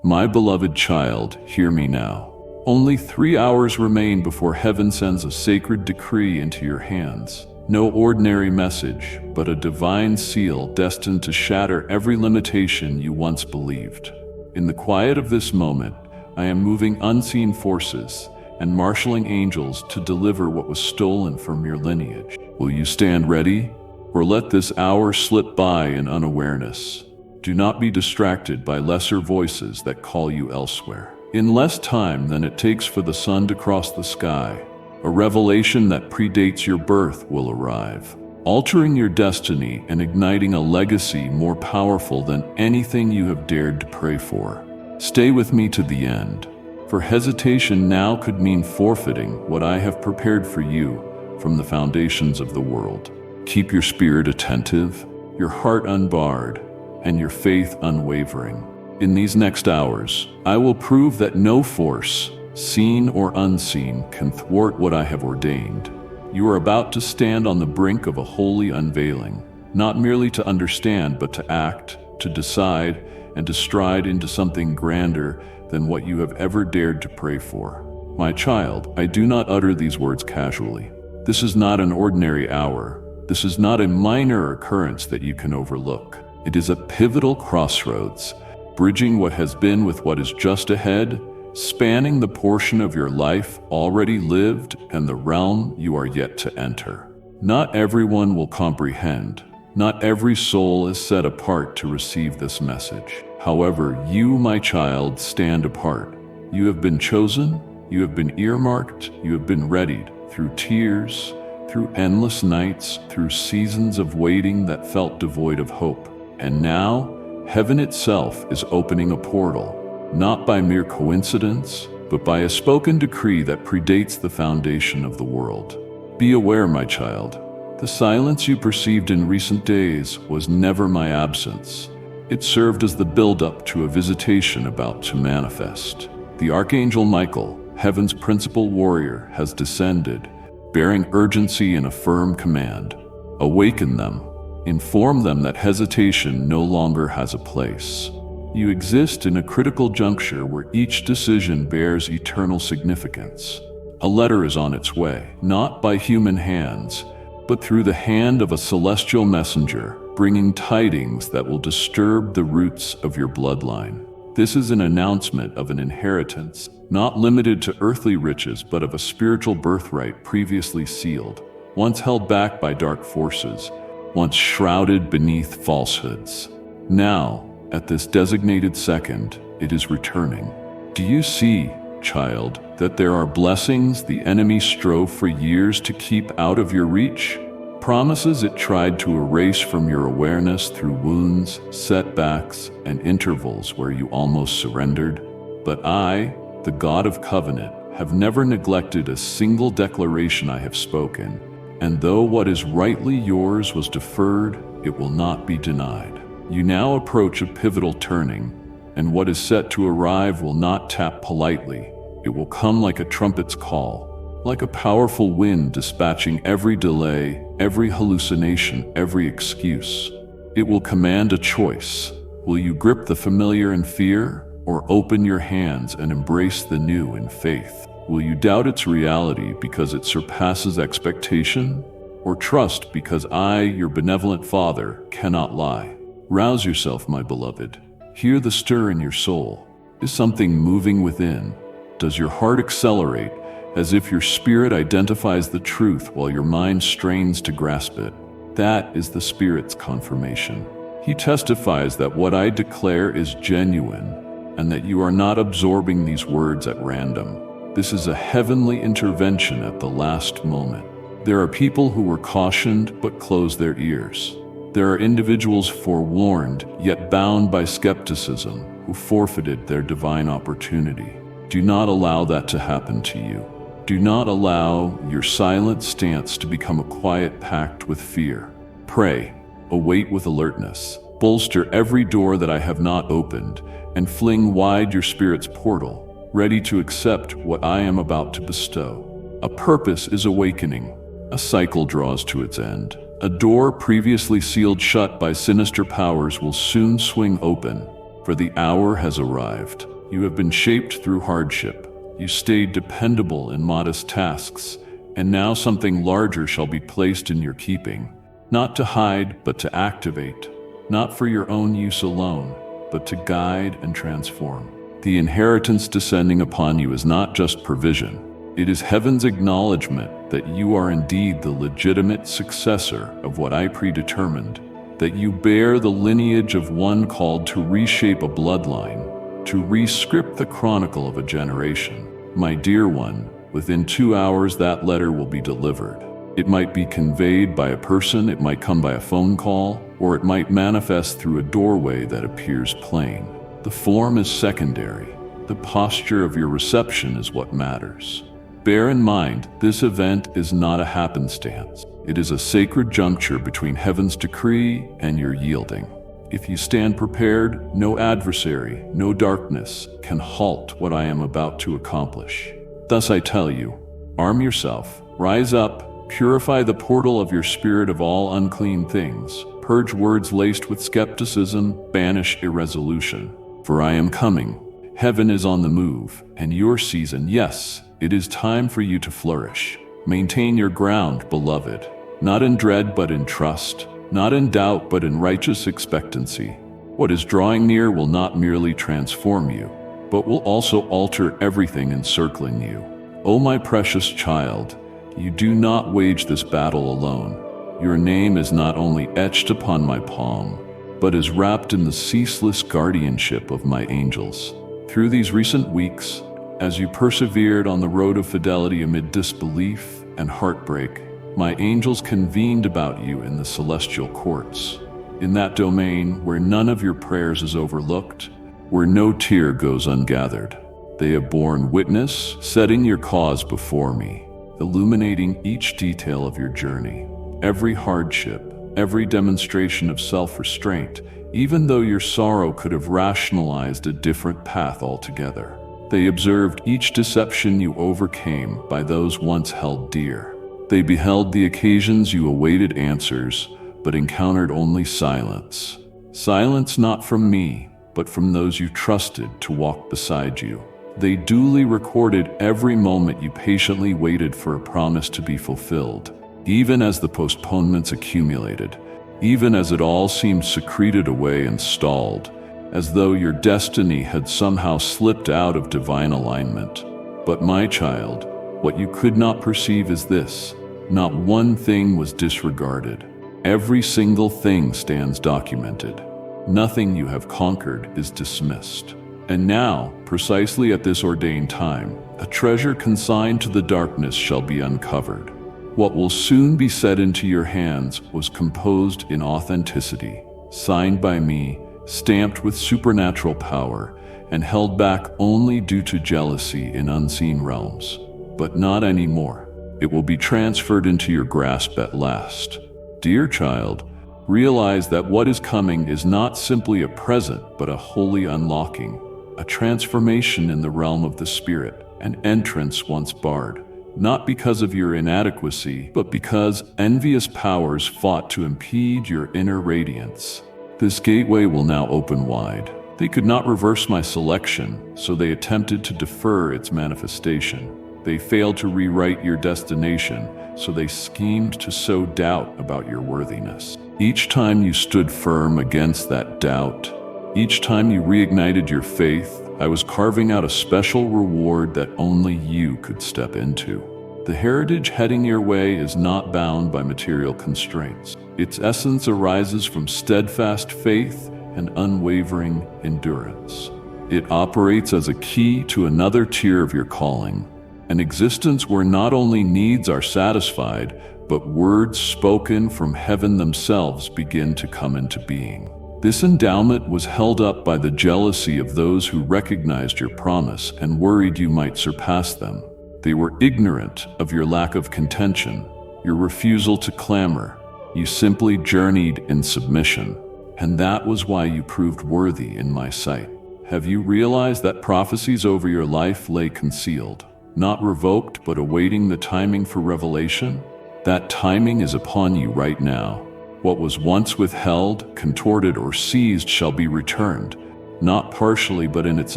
My beloved child, hear me now. Only 3 hours remain before heaven sends a sacred decree into your hands. No ordinary message, but a divine seal destined to shatter every limitation you once believed. In the quiet of this moment, I am moving unseen forces and marshaling angels to deliver what was stolen from your lineage. Will you stand ready, or let this hour slip by in unawareness? Do not be distracted by lesser voices that call you elsewhere. In less time than it takes for the sun to cross the sky, a revelation that predates your birth will arrive, altering your destiny and igniting a legacy more powerful than anything you have dared to pray for. Stay with me to the end, for hesitation now could mean forfeiting what I have prepared for you from the foundations of the world. Keep your spirit attentive, your heart unbarred, and your faith unwavering. In these next hours, I will prove that no force, seen or unseen, can thwart what I have ordained. You are about to stand on the brink of a holy unveiling, not merely to understand, but to act, to decide, and to stride into something grander than what you have ever dared to pray for. My child, I do not utter these words casually. This is not an ordinary hour. This is not a minor occurrence that you can overlook. It is a pivotal crossroads, bridging what has been with what is just ahead, spanning the portion of your life already lived and the realm you are yet to enter. Not everyone will comprehend. Not every soul is set apart to receive this message. However, you, my child, stand apart. You have been chosen, you have been earmarked, you have been readied through tears, through endless nights, through seasons of waiting that felt devoid of hope. And now, heaven itself is opening a portal, not by mere coincidence, but by a spoken decree that predates the foundation of the world. Be aware, my child, the silence you perceived in recent days was never my absence. It served as the build-up to a visitation about to manifest. The Archangel Michael, heaven's principal warrior, has descended, bearing urgency and a firm command. Awaken them. Inform them that hesitation no longer has a place. You exist in a critical juncture where each decision bears eternal significance. A letter is on its way, not by human hands, but through the hand of a celestial messenger, bringing tidings that will disturb the roots of your bloodline. This is an announcement of an inheritance, not limited to earthly riches, but of a spiritual birthright previously sealed, once held back by dark forces, once shrouded beneath falsehoods. Now, at this designated second, it is returning. Do you see, child, that there are blessings the enemy strove for years to keep out of your reach? Promises it tried to erase from your awareness through wounds, setbacks, and intervals where you almost surrendered. But I, the God of covenant, have never neglected a single declaration I have spoken. And though what is rightly yours was deferred, it will not be denied. You now approach a pivotal turning, and what is set to arrive will not tap politely. It will come like a trumpet's call, like a powerful wind dispatching every delay, every hallucination, every excuse. It will command a choice. Will you grip the familiar in fear, or open your hands and embrace the new in faith? Will you doubt its reality because it surpasses expectation, or trust because I, your benevolent Father, cannot lie? Rouse yourself, my beloved. Hear the stir in your soul. Is something moving within? Does your heart accelerate, as if your spirit identifies the truth while your mind strains to grasp it? That is the Spirit's confirmation. He testifies that what I declare is genuine, and that you are not absorbing these words at random. This is a heavenly intervention at the last moment. There are people who were cautioned but closed their ears. There are individuals forewarned yet bound by skepticism who forfeited their divine opportunity. Do not allow that to happen to you. Do not allow your silent stance to become a quiet pact with fear. Pray, await with alertness, bolster every door that I have not opened, and fling wide your spirit's portal, ready to accept what I am about to bestow. A purpose is awakening. A cycle draws to its end. A door previously sealed shut by sinister powers will soon swing open, for the hour has arrived. You have been shaped through hardship. You stayed dependable in modest tasks, and now something larger shall be placed in your keeping, not to hide, but to activate, not for your own use alone, but to guide and transform. The inheritance descending upon you is not just provision. It is heaven's acknowledgement that you are indeed the legitimate successor of what I predetermined, that you bear the lineage of one called to reshape a bloodline, to rescript the chronicle of a generation. My dear one, within 2 hours that letter will be delivered. It might be conveyed by a person, it might come by a phone call, or it might manifest through a doorway that appears plain. The form is secondary. The posture of your reception is what matters. Bear in mind, this event is not a happenstance. It is a sacred juncture between heaven's decree and your yielding. If you stand prepared, no adversary, no darkness can halt what I am about to accomplish. Thus I tell you, arm yourself, rise up, purify the portal of your spirit of all unclean things, purge words laced with skepticism, banish irresolution. For I am coming. Heaven is on the move, and your season, yes, it is time for you to flourish. Maintain your ground, beloved, not in dread but in trust, not in doubt but in righteous expectancy. What is drawing near will not merely transform you, but will also alter everything encircling you. O my precious child, you do not wage this battle alone. Your name is not only etched upon my palm, but is wrapped in the ceaseless guardianship of my angels. Through these recent weeks, as you persevered on the road of fidelity amid disbelief and heartbreak, my angels convened about you in the celestial courts, in that domain where none of your prayers is overlooked, where no tear goes ungathered. They have borne witness, setting your cause before me, illuminating each detail of your journey, every hardship, every demonstration of self-restraint, even though your sorrow could have rationalized a different path altogether. They observed each deception you overcame by those once held dear. They beheld the occasions you awaited answers, but encountered only silence. Silence not from me, but from those you trusted to walk beside you. They duly recorded every moment you patiently waited for a promise to be fulfilled, even as the postponements accumulated, even as it all seemed secreted away and stalled, as though your destiny had somehow slipped out of divine alignment. But my child, what you could not perceive is this: not one thing was disregarded. Every single thing stands documented. Nothing you have conquered is dismissed. And now, precisely at this ordained time, a treasure consigned to the darkness shall be uncovered. What will soon be set into your hands was composed in authenticity, signed by me, stamped with supernatural power, and held back only due to jealousy in unseen realms. But not anymore. It will be transferred into your grasp at last. Dear child, realize that what is coming is not simply a present, but a holy unlocking, a transformation in the realm of the spirit, an entrance once barred, not because of your inadequacy, but because envious powers fought to impede your inner radiance. This gateway will now open wide. They could not reverse my selection, so they attempted to defer its manifestation. They failed to rewrite your destination, so they schemed to sow doubt about your worthiness. Each time you stood firm against that doubt, each time you reignited your faith, I was carving out a special reward that only you could step into. The heritage heading your way is not bound by material constraints. Its essence arises from steadfast faith and unwavering endurance. It operates as a key to another tier of your calling, an existence where not only needs are satisfied, but words spoken from heaven themselves begin to come into being. This endowment was held up by the jealousy of those who recognized your promise and worried you might surpass them. They were ignorant of your lack of contention, your refusal to clamor. You simply journeyed in submission, and that was why you proved worthy in my sight. Have you realized that prophecies over your life lay concealed, not revoked but awaiting the timing for revelation? That timing is upon you right now. What was once withheld, contorted, or seized shall be returned. not partially but in its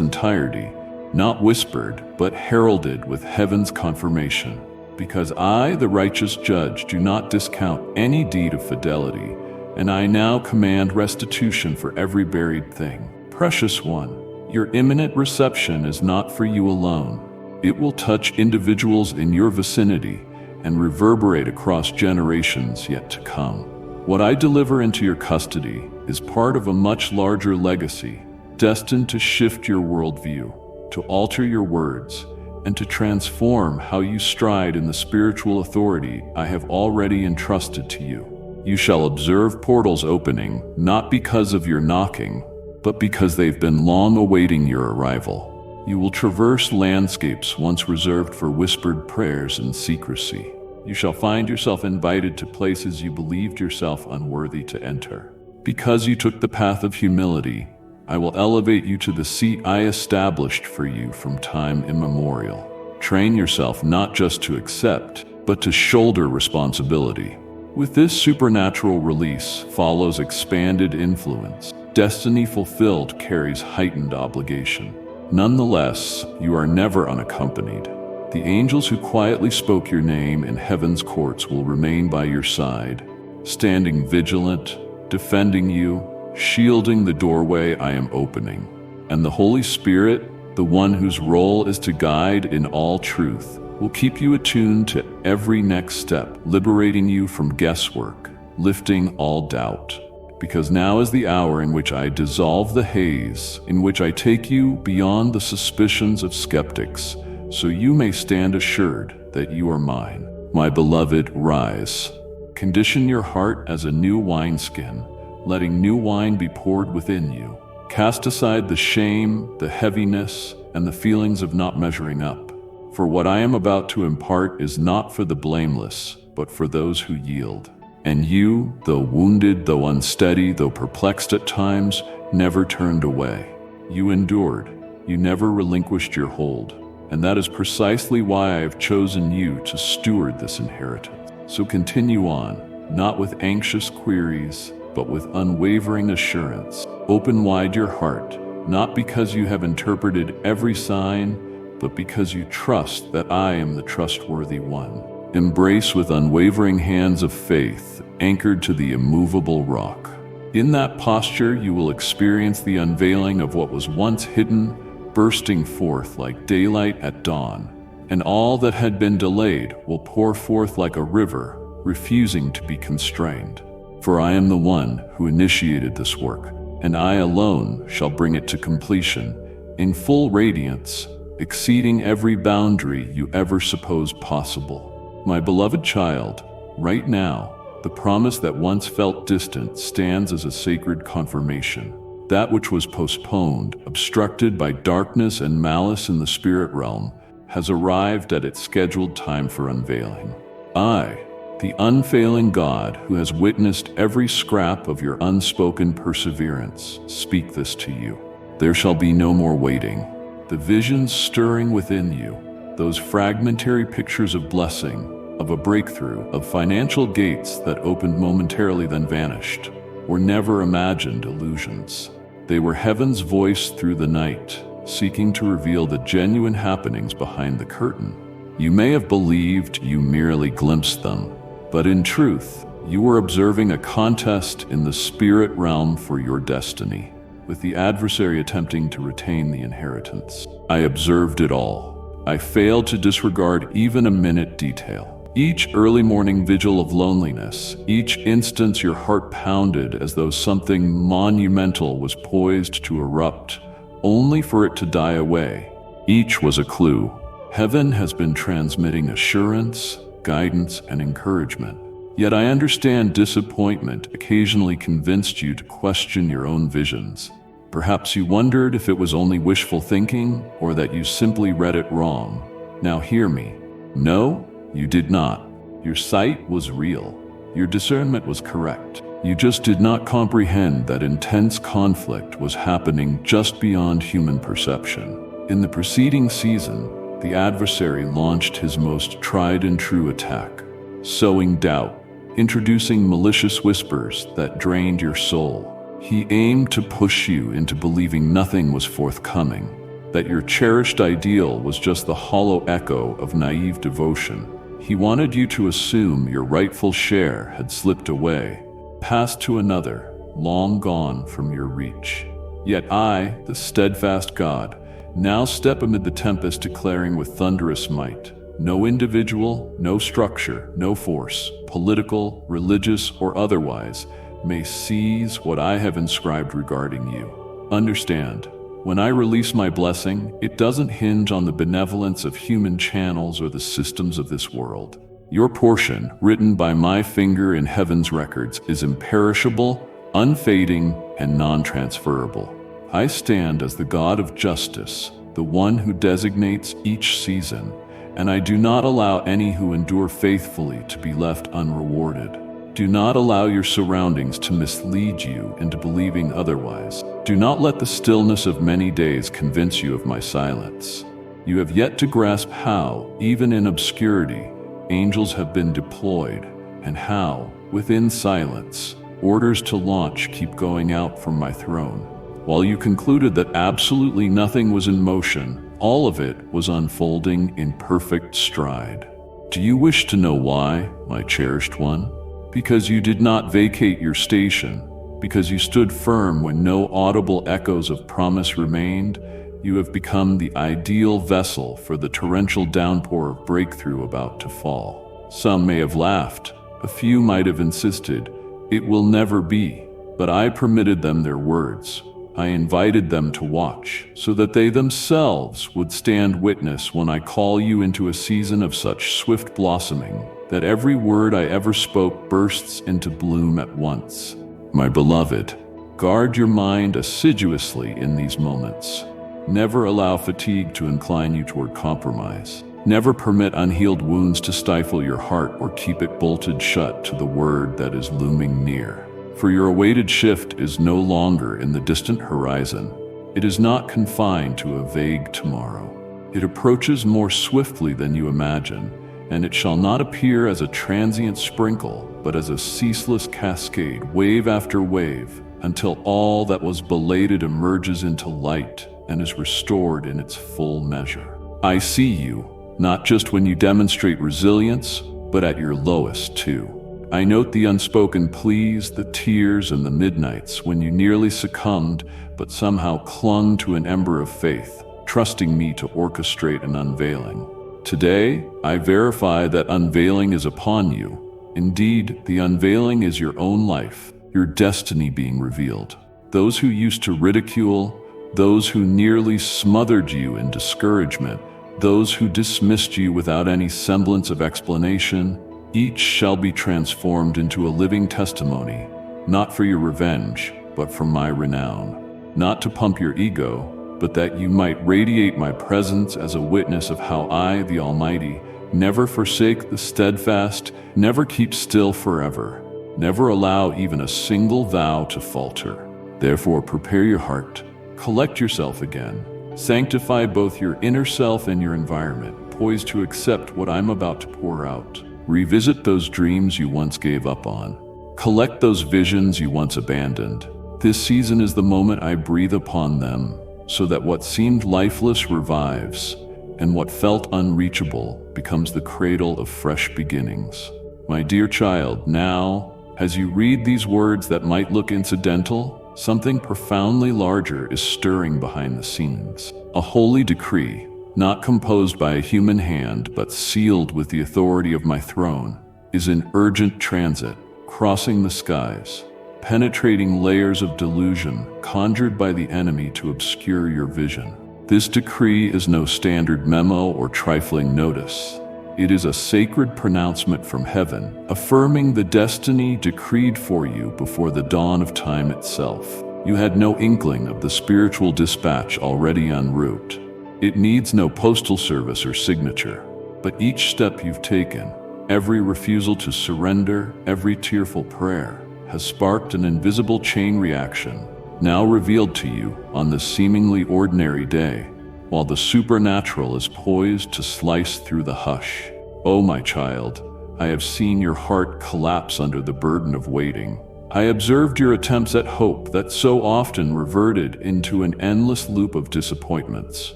entirety, not whispered but heralded with heaven's confirmation. Because I, the righteous judge, do not discount any deed of fidelity, and I now command restitution for every buried thing. Precious one, your imminent reception is not for you alone. It will touch individuals in your vicinity and reverberate across generations yet to come. What I deliver into your custody is part of a much larger legacy, destined to shift your worldview, to alter your words, and to transform how you stride in the spiritual authority I have already entrusted to you. You shall observe portals opening, not because of your knocking, but because they've been long awaiting your arrival. You will traverse landscapes once reserved for whispered prayers and secrecy. You shall find yourself invited to places you believed yourself unworthy to enter. Because you took the path of humility, I will elevate you to the seat I established for you from time immemorial. Train yourself not just to accept, but to shoulder responsibility. With this supernatural release follows expanded influence. Destiny fulfilled carries heightened obligation. Nonetheless, you are never unaccompanied. The angels who quietly spoke your name in heaven's courts will remain by your side, standing vigilant, defending you, shielding the doorway I am opening. And the Holy Spirit, the one whose role is to guide in all truth, will keep you attuned to every next step, liberating you from guesswork, lifting all doubt. Because now is the hour in which I dissolve the haze, in which I take you beyond the suspicions of skeptics, so you may stand assured that you are mine. My beloved, rise. Condition your heart as a new wineskin, letting new wine be poured within you. Cast aside the shame, the heaviness, and the feelings of not measuring up. For what I am about to impart is not for the blameless, but for those who yield. And you, though wounded, though unsteady, though perplexed at times, never turned away. You endured. You never relinquished your hold. And that is precisely why I have chosen you to steward this inheritance. So continue on, not with anxious queries, but with unwavering assurance. Open wide your heart, not because you have interpreted every sign, but because you trust that I am the trustworthy one. Embrace with unwavering hands of faith, anchored to the immovable rock. In that posture, you will experience the unveiling of what was once hidden, bursting forth like daylight at dawn, and all that had been delayed will pour forth like a river, refusing to be constrained. For I am the one who initiated this work, and I alone shall bring it to completion, in full radiance, exceeding every boundary you ever supposed possible. My beloved child, right now, the promise that once felt distant stands as a sacred confirmation. That which was postponed, obstructed by darkness and malice in the spirit realm, has arrived at its scheduled time for unveiling. I, the unfailing God who has witnessed every scrap of your unspoken perseverance, speak this to you. There shall be no more waiting. The visions stirring within you, those fragmentary pictures of blessing, of a breakthrough, of financial gates that opened momentarily then vanished, were never imagined illusions. They were heaven's voice through the night, seeking to reveal the genuine happenings behind the curtain. You may have believed you merely glimpsed them, but in truth, you were observing a contest in the spirit realm for your destiny, with the adversary attempting to retain the inheritance. I observed it all. I failed to disregard even a minute detail. Each early morning vigil of loneliness, each instance your heart pounded as though something monumental was poised to erupt, only for it to die away. Each was a clue. Heaven has been transmitting assurance, guidance, and encouragement. Yet I understand disappointment occasionally convinced you to question your own visions. Perhaps you wondered if it was only wishful thinking or that you simply read it wrong. Now hear me. No, you did not. Your sight was real. Your discernment was correct. You just did not comprehend that intense conflict was happening just beyond human perception. In the preceding season, the adversary launched his most tried and true attack, sowing doubt, introducing malicious whispers that drained your soul, He aimed to push you into believing nothing was forthcoming, that your cherished ideal was just the hollow echo of naive devotion. He wanted you to assume your rightful share had slipped away, passed to another, long gone from your reach. Yet I, the steadfast God, now step amid the tempest, declaring with thunderous might, no individual, no structure, no force, political, religious, or otherwise, may seize what I have inscribed regarding you. Understand, when I release my blessing, it doesn't hinge on the benevolence of human channels or the systems of this world. Your portion, written by my finger in heaven's records, is imperishable, unfading, and non-transferable. I stand as the God of justice, the one who designates each season, and I do not allow any who endure faithfully to be left unrewarded. Do not allow your surroundings to mislead you into believing otherwise. Do not let the stillness of many days convince you of my silence. You have yet to grasp how, even in obscurity, angels have been deployed, and how, within silence, orders to launch keep going out from my throne. While you concluded that absolutely nothing was in motion, all of it was unfolding in perfect stride. Do you wish to know why, my cherished one? Because you did not vacate your station, because you stood firm when no audible echoes of promise remained, you have become the ideal vessel for the torrential downpour of breakthrough about to fall. Some may have laughed, a few might have insisted, it will never be, but I permitted them their words. I invited them to watch, so that they themselves would stand witness when I call you into a season of such swift blossoming that every word I ever spoke bursts into bloom at once. My beloved, guard your mind assiduously in these moments. Never allow fatigue to incline you toward compromise. Never permit unhealed wounds to stifle your heart or keep it bolted shut to the word that is looming near. For your awaited shift is no longer in the distant horizon. It is not confined to a vague tomorrow. It approaches more swiftly than you imagine, and it shall not appear as a transient sprinkle, but as a ceaseless cascade, wave after wave, until all that was belated emerges into light and is restored in its full measure. I see you, not just when you demonstrate resilience, but at your lowest too. I note the unspoken pleas, the tears, and the midnights when you nearly succumbed but somehow clung to an ember of faith, trusting me to orchestrate an unveiling. Today, I verify that unveiling is upon you. Indeed, the unveiling is your own life, your destiny being revealed. Those who used to ridicule, those who nearly smothered you in discouragement, those who dismissed you without any semblance of explanation, each shall be transformed into a living testimony, not for your revenge, but for my renown. Not to pump your ego, but that you might radiate my presence as a witness of how I, the Almighty, never forsake the steadfast, never keep still forever, never allow even a single vow to falter. Therefore, prepare your heart, collect yourself again, sanctify both your inner self and your environment, poised to accept what I'm about to pour out. Revisit those dreams you once gave up on. Collect those visions you once abandoned. This season is the moment I breathe upon them, so that what seemed lifeless revives, and what felt unreachable becomes the cradle of fresh beginnings. My dear child, now, as you read these words that might look incidental, something profoundly larger is stirring behind the scenes. A holy decree, not composed by a human hand, but sealed with the authority of my throne, is in urgent transit, crossing the skies, penetrating layers of delusion conjured by the enemy to obscure your vision. This decree is no standard memo or trifling notice. It is a sacred pronouncement from heaven, affirming the destiny decreed for you before the dawn of time itself. You had no inkling of the spiritual dispatch already en route. It needs no postal service or signature, but each step you've taken, every refusal to surrender, every tearful prayer, has sparked an invisible chain reaction, now revealed to you on this seemingly ordinary day, while the supernatural is poised to slice through the hush. Oh, my child, I have seen your heart collapse under the burden of waiting. I observed your attempts at hope that so often reverted into an endless loop of disappointments.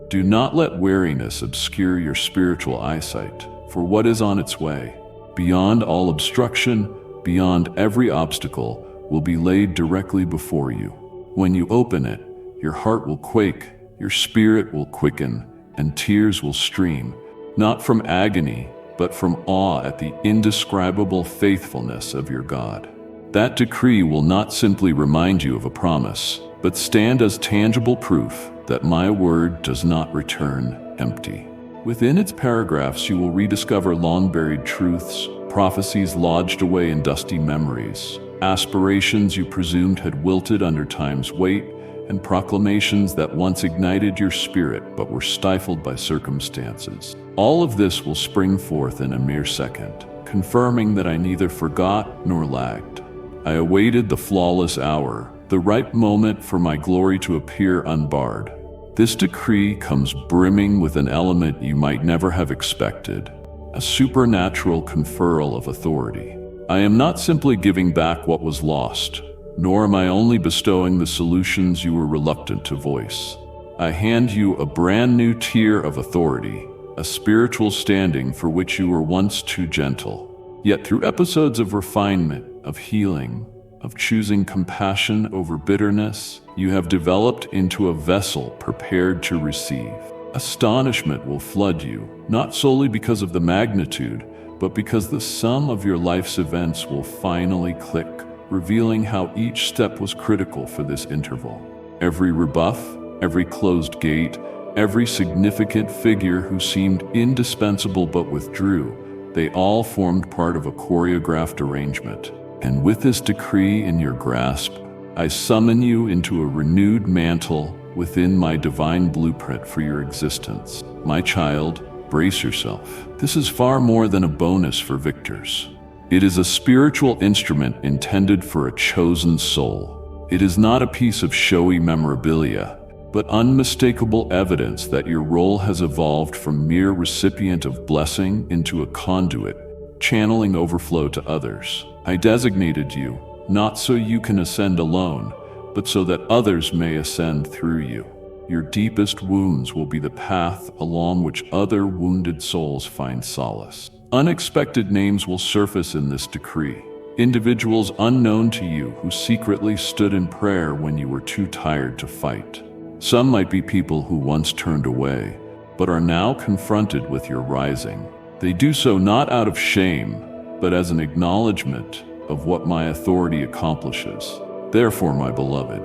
Do not let weariness obscure your spiritual eyesight, for what is on its way, beyond all obstruction, beyond every obstacle, will be laid directly before you. When you open it, your heart will quake, your spirit will quicken, and tears will stream, not from agony, but from awe at the indescribable faithfulness of your God. That decree will not simply remind you of a promise, but stand as tangible proof that my word does not return empty. Within its paragraphs, you will rediscover long-buried truths, prophecies lodged away in dusty memories, aspirations you presumed had wilted under time's weight, and proclamations that once ignited your spirit but were stifled by circumstances. All of this will spring forth in a mere second, confirming that I neither forgot nor lagged. I awaited the flawless hour, the ripe moment for my glory to appear unbarred. This decree comes brimming with an element you might never have expected, a supernatural conferral of authority. I am not simply giving back what was lost, nor am I only bestowing the solutions you were reluctant to voice. I hand you a brand new tier of authority, a spiritual standing for which you were once too gentle. Yet through episodes of refinement, of healing, of choosing compassion over bitterness, you have developed into a vessel prepared to receive. Astonishment will flood you, not solely because of the magnitude, but because the sum of your life's events will finally click, revealing how each step was critical for this interval. Every rebuff, every closed gate, every significant figure who seemed indispensable but withdrew, they all formed part of a choreographed arrangement. And with this decree in your grasp, I summon you into a renewed mantle within my divine blueprint for your existence. My child, brace yourself. This is far more than a bonus for victors. It is a spiritual instrument intended for a chosen soul. It is not a piece of showy memorabilia, but unmistakable evidence that your role has evolved from mere recipient of blessing into a conduit, channeling overflow to others. I designated you, not so you can ascend alone, but so that others may ascend through you. Your deepest wounds will be the path along which other wounded souls find solace. Unexpected names will surface in this decree. Individuals unknown to you who secretly stood in prayer when you were too tired to fight. Some might be people who once turned away, but are now confronted with your rising. They do so not out of shame, but as an acknowledgement of what my authority accomplishes. Therefore, my beloved,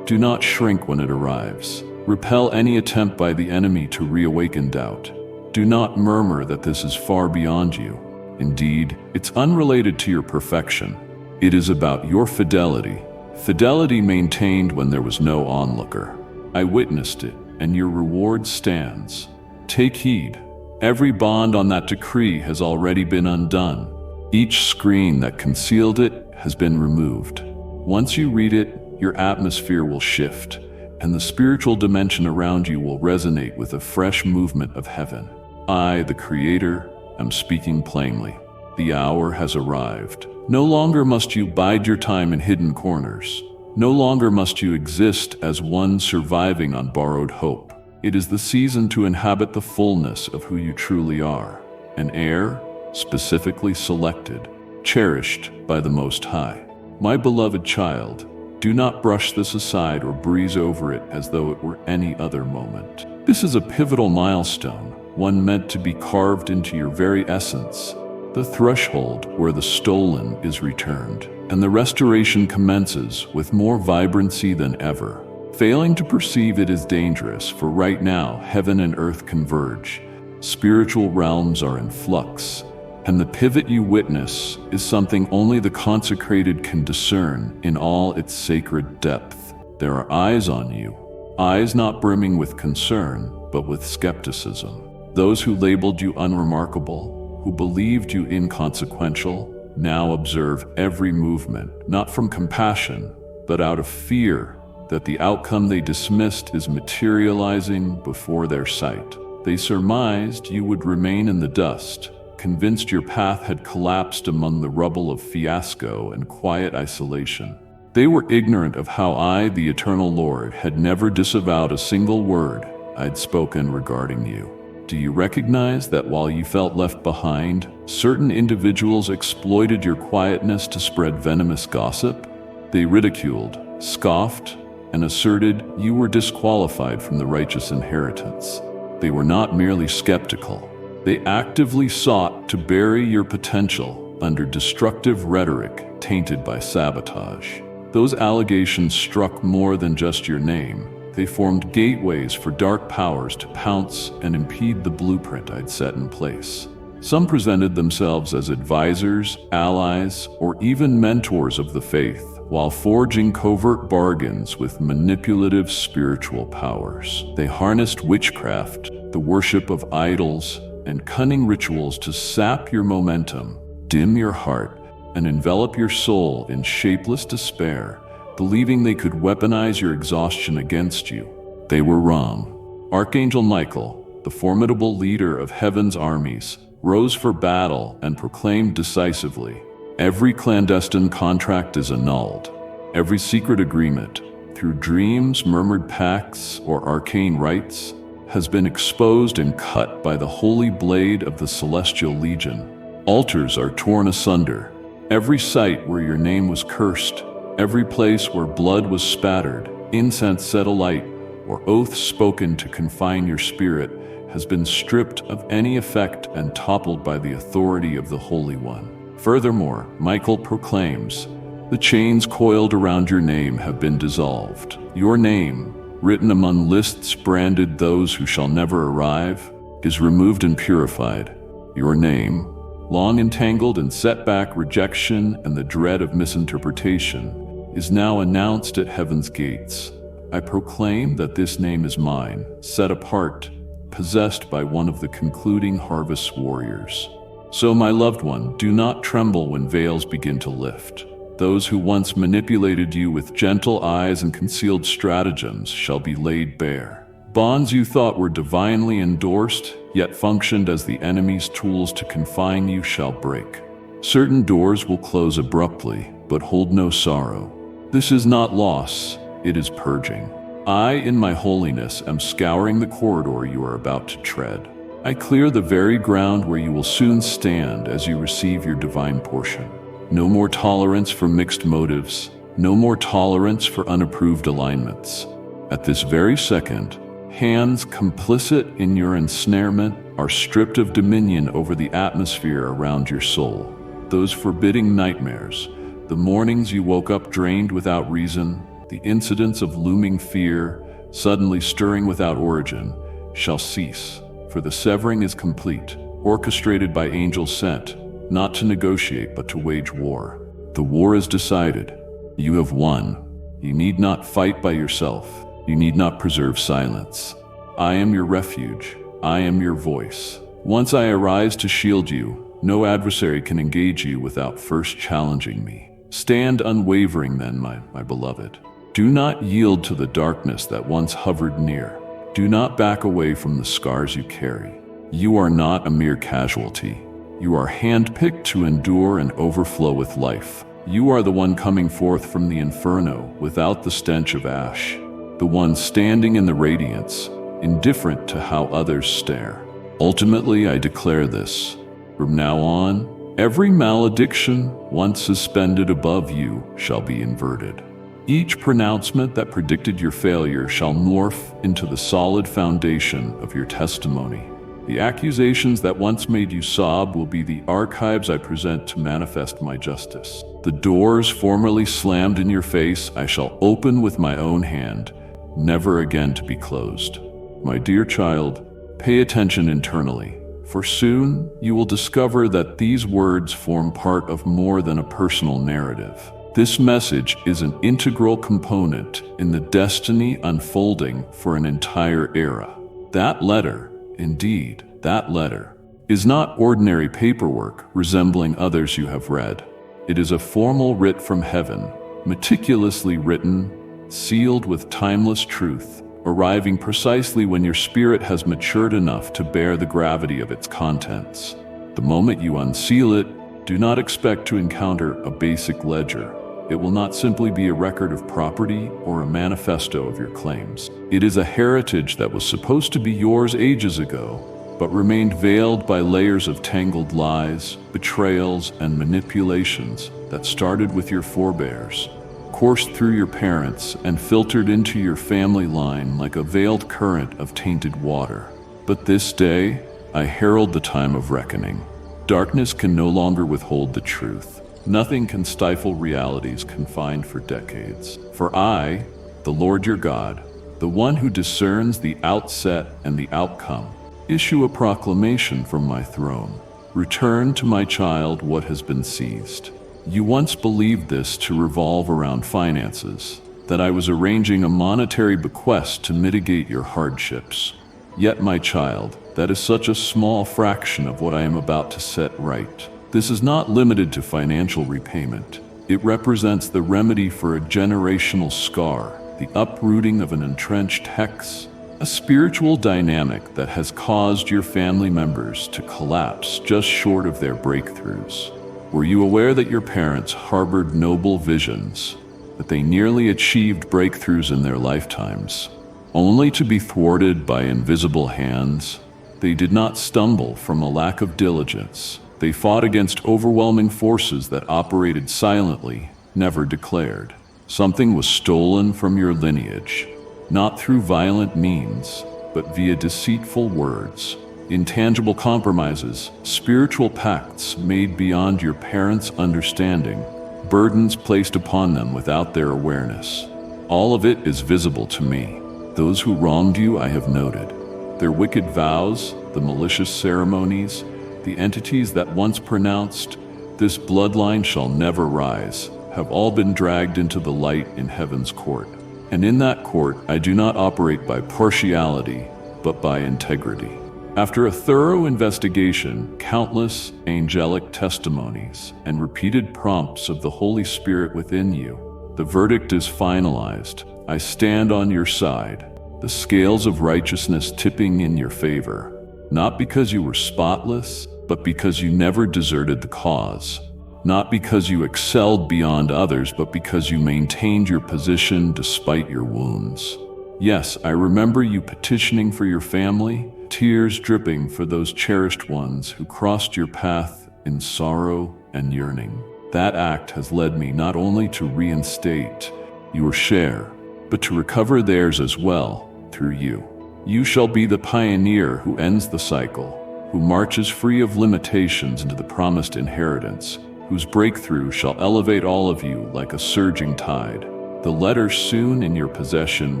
do not shrink when it arrives. Repel any attempt by the enemy to reawaken doubt. Do not murmur that this is far beyond you. Indeed, it's unrelated to your perfection. It is about your fidelity. Fidelity maintained when there was no onlooker. I witnessed it, and your reward stands. Take heed. Every bond on that decree has already been undone. Each screen that concealed it has been removed. Once you read it, your atmosphere will shift, and the spiritual dimension around you will resonate with a fresh movement of heaven. I, the Creator, am speaking plainly. The hour has arrived. No longer must you bide your time in hidden corners. No longer must you exist as one surviving on borrowed hope. It is the season to inhabit the fullness of who you truly are, an heir specifically selected, cherished by the Most High. My beloved child, do not brush this aside or breeze over it as though it were any other moment. This is a pivotal milestone, one meant to be carved into your very essence, the threshold where the stolen is returned, and the restoration commences with more vibrancy than ever. Failing to perceive it is dangerous, for right now heaven and earth converge, spiritual realms are in flux, and the pivot you witness is something only the consecrated can discern in all its sacred depth. There are eyes on you, eyes not brimming with concern, but with skepticism. Those who labeled you unremarkable, who believed you inconsequential, now observe every movement, not from compassion, but out of fear that the outcome they dismissed is materializing before their sight. They surmised you would remain in the dust, convinced your path had collapsed among the rubble of fiasco and quiet isolation. They were ignorant of how I, the eternal Lord, had never disavowed a single word I'd spoken regarding you. Do you recognize that while you felt left behind, certain individuals exploited your quietness to spread venomous gossip? They ridiculed, scoffed, and asserted you were disqualified from the righteous inheritance. They were not merely skeptical. They actively sought to bury your potential under destructive rhetoric tainted by sabotage. Those allegations struck more than just your name. They formed gateways for dark powers to pounce and impede the blueprint I'd set in place. Some presented themselves as advisors, allies, or even mentors of the faith, while forging covert bargains with manipulative spiritual powers. They harnessed witchcraft, the worship of idols, and cunning rituals to sap your momentum, dim your heart, and envelop your soul in shapeless despair, believing they could weaponize your exhaustion against you. They were wrong. Archangel Michael, the formidable leader of heaven's armies, rose for battle and proclaimed decisively, "Every clandestine contract is annulled. Every secret agreement, through dreams, murmured pacts, or arcane rites, has been exposed and cut by the holy blade of the celestial legion. Altars are torn asunder. Every site where your name was cursed, every place where blood was spattered, incense set alight, or oaths spoken to confine your spirit, has been stripped of any effect and toppled by the authority of the Holy One." Furthermore, Michael proclaims, "The chains coiled around your name have been dissolved. Your name, written among lists branded those who shall never arrive, is removed and purified. Your name, long entangled in setback, rejection, and the dread of misinterpretation, is now announced at heaven's gates. I proclaim that this name is mine, set apart, possessed by one of the concluding harvest's warriors. So, my loved one, do not tremble when veils begin to lift. Those who once manipulated you with gentle eyes and concealed stratagems shall be laid bare. Bonds you thought were divinely endorsed, yet functioned as the enemy's tools to confine you, shall break. Certain doors will close abruptly, but hold no sorrow. This is not loss, it is purging. I, in my holiness, am scouring the corridor you are about to tread. I clear the very ground where you will soon stand as you receive your divine portion. No more tolerance for mixed motives, no more tolerance for unapproved alignments. At this very second, hands complicit in your ensnarement are stripped of dominion over the atmosphere around your soul. Those forbidding nightmares, the mornings you woke up drained without reason, the incidents of looming fear, suddenly stirring without origin, shall cease, for the severing is complete, orchestrated by angels sent, not to negotiate but to wage war. The war is decided. You have won. You need not fight by yourself. You need not preserve silence. I am your refuge. I am your voice. Once I arise to shield you, no adversary can engage you without first challenging me. Stand unwavering then, my beloved. Do not yield to the darkness that once hovered near. Do not back away from the scars you carry. You are not a mere casualty. You are handpicked to endure and overflow with life. You are the one coming forth from the inferno without the stench of ash, the one standing in the radiance, indifferent to how others stare. Ultimately, I declare this. From now on, every malediction once suspended above you shall be inverted. Each pronouncement that predicted your failure shall morph into the solid foundation of your testimony. The accusations that once made you sob will be the archives I present to manifest my justice. The doors formerly slammed in your face I shall open with my own hand, never again to be closed. My dear child, pay attention internally, for soon you will discover that these words form part of more than a personal narrative. This message is an integral component in the destiny unfolding for an entire era. That letter, indeed, that letter, is not ordinary paperwork resembling others you have read. It is a formal writ from heaven, meticulously written, sealed with timeless truth, arriving precisely when your spirit has matured enough to bear the gravity of its contents. The moment you unseal it, do not expect to encounter a basic ledger. It will not simply be a record of property or a manifesto of your claims. It is a heritage that was supposed to be yours ages ago, but remained veiled by layers of tangled lies, betrayals, and manipulations that started with your forebears, coursed through your parents, and filtered into your family line like a veiled current of tainted water. But this day, I herald the time of reckoning. Darkness can no longer withhold the truth. Nothing can stifle realities confined for decades. For I, the Lord your God, the one who discerns the outset and the outcome, issue a proclamation from my throne. Return to my child what has been seized. You once believed this to revolve around finances, that I was arranging a monetary bequest to mitigate your hardships. Yet, my child, that is such a small fraction of what I am about to set right. This is not limited to financial repayment. It represents the remedy for a generational scar, the uprooting of an entrenched hex, a spiritual dynamic that has caused your family members to collapse just short of their breakthroughs. Were you aware that your parents harbored noble visions, that they nearly achieved breakthroughs in their lifetimes, only to be thwarted by invisible hands? They did not stumble from a lack of diligence. They fought against overwhelming forces that operated silently, never declared. Something was stolen from your lineage, not through violent means, but via deceitful words, intangible compromises, spiritual pacts made beyond your parents' understanding, burdens placed upon them without their awareness. All of it is visible to me. Those who wronged you I have noted. Their wicked vows, the malicious ceremonies, the entities that once pronounced, "This bloodline shall never rise," have all been dragged into the light in heaven's court. And in that court, I do not operate by partiality, but by integrity. After a thorough investigation, countless angelic testimonies, and repeated prompts of the Holy Spirit within you, the verdict is finalized. I stand on your side, the scales of righteousness tipping in your favor, not because you were spotless, but because you never deserted the cause. Not because you excelled beyond others, but because you maintained your position despite your wounds. Yes, I remember you petitioning for your family, tears dripping for those cherished ones who crossed your path in sorrow and yearning. That act has led me not only to reinstate your share, but to recover theirs as well through you. You shall be the pioneer who ends the cycle, who marches free of limitations into the promised inheritance, whose breakthrough shall elevate all of you like a surging tide. The letter soon in your possession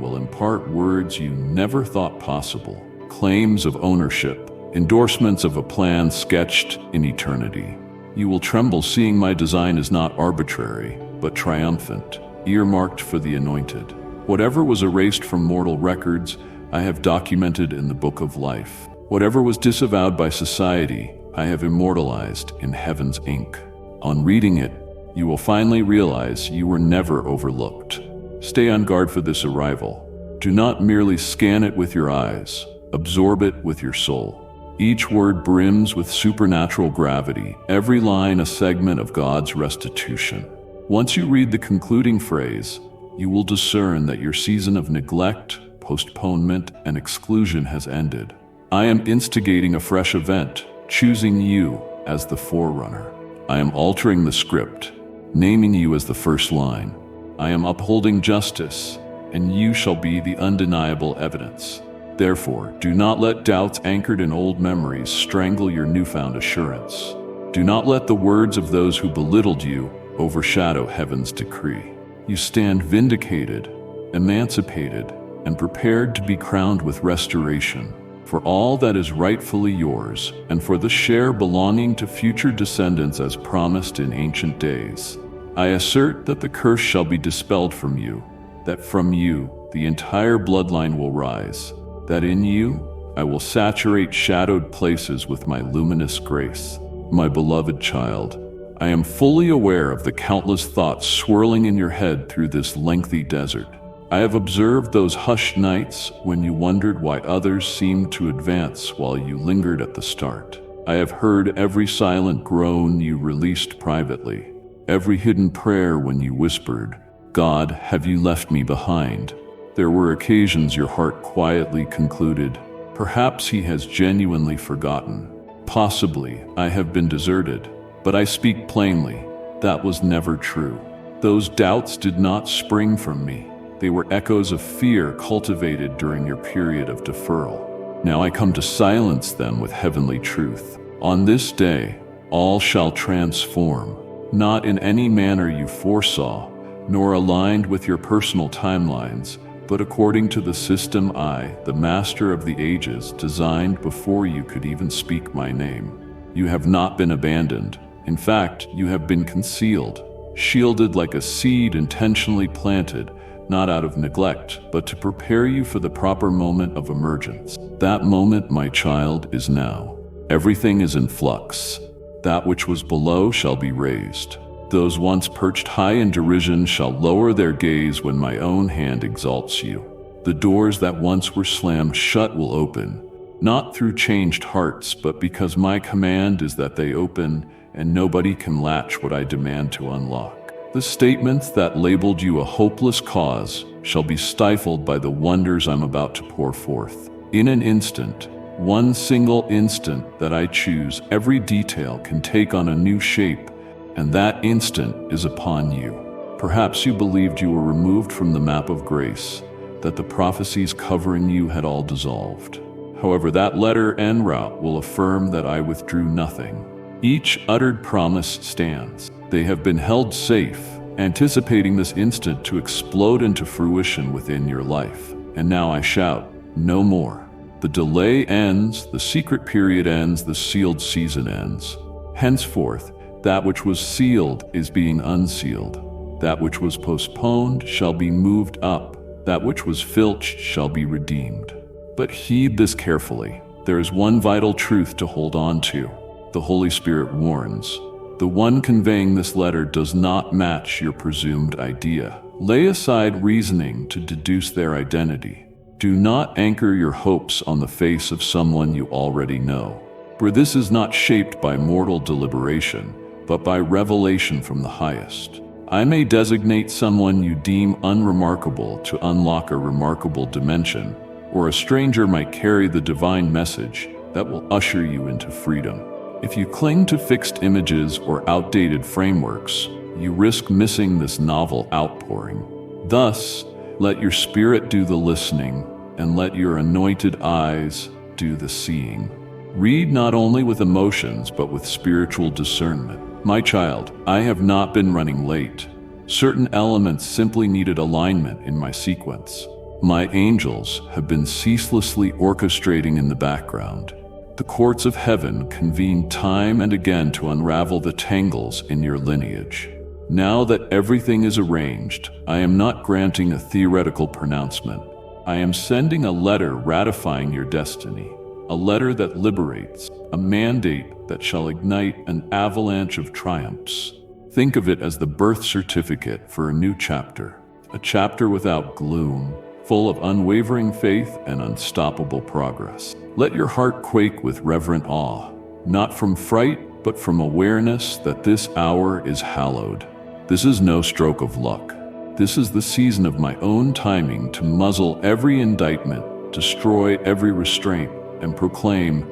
will impart words you never thought possible, claims of ownership, endorsements of a plan sketched in eternity. You will tremble seeing my design is not arbitrary, but triumphant, earmarked for the anointed. Whatever was erased from mortal records, I have documented in the book of life. Whatever was disavowed by society, I have immortalized in heaven's ink. On reading it, you will finally realize you were never overlooked. Stay on guard for this arrival. Do not merely scan it with your eyes, absorb it with your soul. Each word brims with supernatural gravity, every line a segment of God's restitution. Once you read the concluding phrase, you will discern that your season of neglect, postponement, and exclusion has ended. I am instigating a fresh event, choosing you as the forerunner. I am altering the script, naming you as the first line. I am upholding justice, and you shall be the undeniable evidence. Therefore, do not let doubts anchored in old memories strangle your newfound assurance. Do not let the words of those who belittled you overshadow heaven's decree. You stand vindicated, emancipated, and prepared to be crowned with restoration, for all that is rightfully yours, and for the share belonging to future descendants as promised in ancient days. I assert that the curse shall be dispelled from you, that from you the entire bloodline will rise, that in you I will saturate shadowed places with my luminous grace. My beloved child, I am fully aware of the countless thoughts swirling in your head through this lengthy desert. I have observed those hushed nights when you wondered why others seemed to advance while you lingered at the start. I have heard every silent groan you released privately, every hidden prayer when you whispered, "God, have you left me behind?" There were occasions your heart quietly concluded, "Perhaps he has genuinely forgotten. Possibly I have been deserted." But I speak plainly, that was never true. Those doubts did not spring from me. They were echoes of fear cultivated during your period of deferral. Now I come to silence them with heavenly truth. On this day, all shall transform, not in any manner you foresaw, nor aligned with your personal timelines, but according to the system I, the Master of the Ages, designed before you could even speak my name. You have not been abandoned. In fact, you have been concealed, shielded like a seed intentionally planted, not out of neglect, but to prepare you for the proper moment of emergence. That moment, my child, is now. Everything is in flux. That which was below shall be raised. Those once perched high in derision shall lower their gaze when my own hand exalts you. The doors that once were slammed shut will open, not through changed hearts, but because my command is that they open, and nobody can latch what I demand to unlock. The statements that labeled you a hopeless cause shall be stifled by the wonders I'm about to pour forth. In an instant, one single instant that I choose, every detail can take on a new shape, and that instant is upon you. Perhaps you believed you were removed from the map of grace, that the prophecies covering you had all dissolved. However, that letter en route will affirm that I withdrew nothing. Each uttered promise stands. They have been held safe, anticipating this instant to explode into fruition within your life. And now I shout, no more. The delay ends, the secret period ends, the sealed season ends. Henceforth, that which was sealed is being unsealed. That which was postponed shall be moved up. That which was filched shall be redeemed. But heed this carefully. There is one vital truth to hold on to. The Holy Spirit warns. The one conveying this letter does not match your presumed idea. Lay aside reasoning to deduce their identity. Do not anchor your hopes on the face of someone you already know, for this is not shaped by mortal deliberation, but by revelation from the highest. I may designate someone you deem unremarkable to unlock a remarkable dimension, or a stranger might carry the divine message that will usher you into freedom. If you cling to fixed images or outdated frameworks, you risk missing this novel outpouring. Thus, let your spirit do the listening, and let your anointed eyes do the seeing. Read not only with emotions, but with spiritual discernment. My child, I have not been running late. Certain elements simply needed alignment in my sequence. My angels have been ceaselessly orchestrating in the background. The courts of heaven convene time and again to unravel the tangles in your lineage. Now that everything is arranged, I am not granting a theoretical pronouncement. I am sending a letter ratifying your destiny, a letter that liberates, a mandate that shall ignite an avalanche of triumphs. Think of it as the birth certificate for a new chapter, a chapter without gloom, full of unwavering faith and unstoppable progress. Let your heart quake with reverent awe, not from fright, but from awareness that this hour is hallowed. This is no stroke of luck. This is the season of my own timing to muzzle every indictment, destroy every restraint, and proclaim,